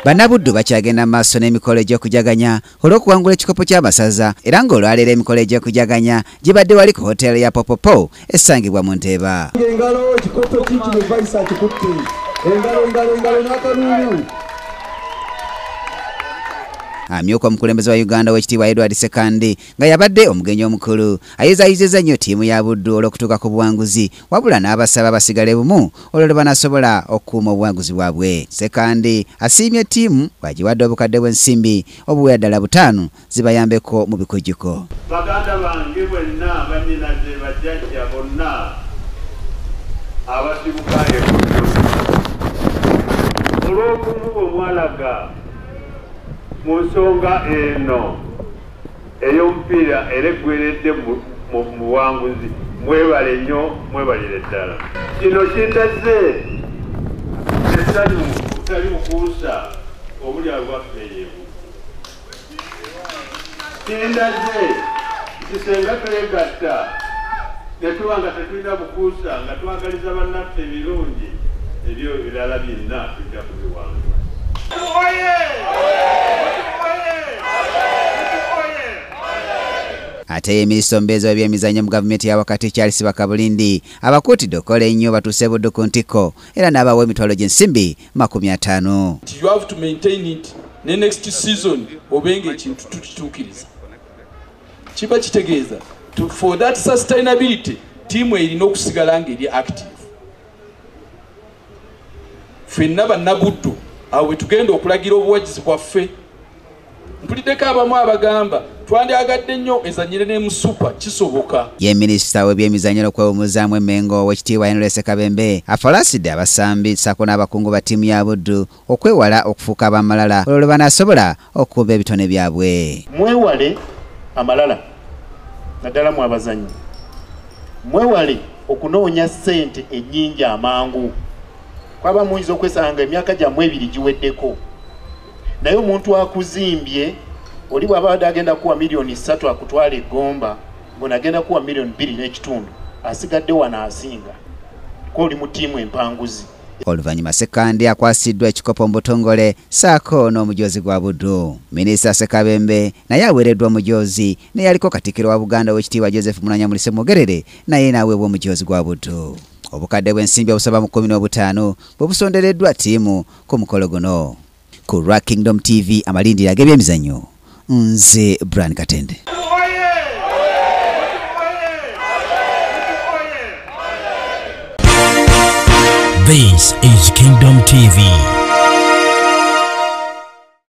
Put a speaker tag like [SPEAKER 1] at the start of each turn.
[SPEAKER 1] Bannabuddu bakyagenda maaso n'emikolo egy'okujaganya olw'okuwangula ekikopo ky'abasaza era ng'olwaleero emikolo egy'okujaganya gibadde wali ku hoteli ya Popopo essangibwa mu Nteeba.
[SPEAKER 2] Engalo ekikopo kikino Vice akikutte. Engalo n'akalulu.
[SPEAKER 1] Amyuka omukulembeze wa Uganda w'ekitiibwa Edward Sekandi nga yabadde omugenyi omukulu ayizayizizza nnyo ttiimu ya Buddu olw'okutuuka ku buwanguzi wabula n'abasaba basigale bumu olwo banasobola okukuuma obuwanguzi bwabwe. Sekandi asiimye ttiimu bwagiwadde obukadde bw'ensimbi obuwera ddala 5 zibayambeko mu bikujjuko.
[SPEAKER 3] Baganda bange bwenna bannyinaze bajjajja bonna abasibuka olw'obumu omwalaga mu nsonga eno ey'omupiira era eggweredde mu buwanguzi mwebale nnyo mwebalire ddala. Kino kindaze etali mukuusa obulya bwaffe yeebu. Kindaze kisenga twegatta ne tuba nga tetulina bukuusa nga twagaliza bannaffe ebirungi ebyo ebirala byonna tujja kubiwangula.
[SPEAKER 1] Ate minisita omubeezi w'ebyemizannyo mu gavumenti ya wakati Charles Bakabulindi abakuutidde okukola ennyo batuuse Buddu ku ntikko era n'abawa emitwalo gy'ensimbi 50.
[SPEAKER 4] You have to maintain it ne next season obenga ekintu tukituukiriza. Kiba kitegeeza for that sustainability tiimu erina okusigala ng'eri active. Ffenna bannabuddu awo we tugenda okulagira obuwagizi bwaffe. Mpuliddeko abamu abagamba twandyagadde nnyo ezannyire ne mu super kisoboka.
[SPEAKER 1] Ye minisita w'ebyemizannyo n'okwewummuzaamu emmengo w'ekitiibwa Henry Sekabembe afalasidde abasambi ssaako n'abakungu ba ttiimu ya Buddu okwewala okufuuka abamalala olwo banasobola okukuba ebitone byabwe.
[SPEAKER 5] Mwewale amalala naddala mu abazannyi. Mwewale okunoonya ssente ennyingi amangu. Kwaba muyinza okwesanga emyaka gyammwe 2 giweddeko. Naye omuntu akuzimbye oli bw'abadde agenda kuwa miliyoni 3 akutwala eggomba ng'onagenda kuwa miliyoni 2.5 asigadde wano asinga ko oli mu ttiimu empanguzi.
[SPEAKER 1] Oluvannyuma Sekandi akwasiddwa ekikopo mu butongole ssaako n'omujoozi gwa Buddu. Minisita Sekabembe naye aweereddwa omujoozi naye aliko Katikkiro wa Buganda w'ekitiibwa Joseph Mulanya Mulise Mugerere naye n'aweebwa omujoozi gwa Buddu. Obukadde bw'ensimbi obusaba mu 15 bwe busondereddwa ttiimu ku mukolo guno. Ku Rock Kingdom TV amalindiro ag'ebyemizannyo nze Brian Katende.
[SPEAKER 6] This is Kingdom TV.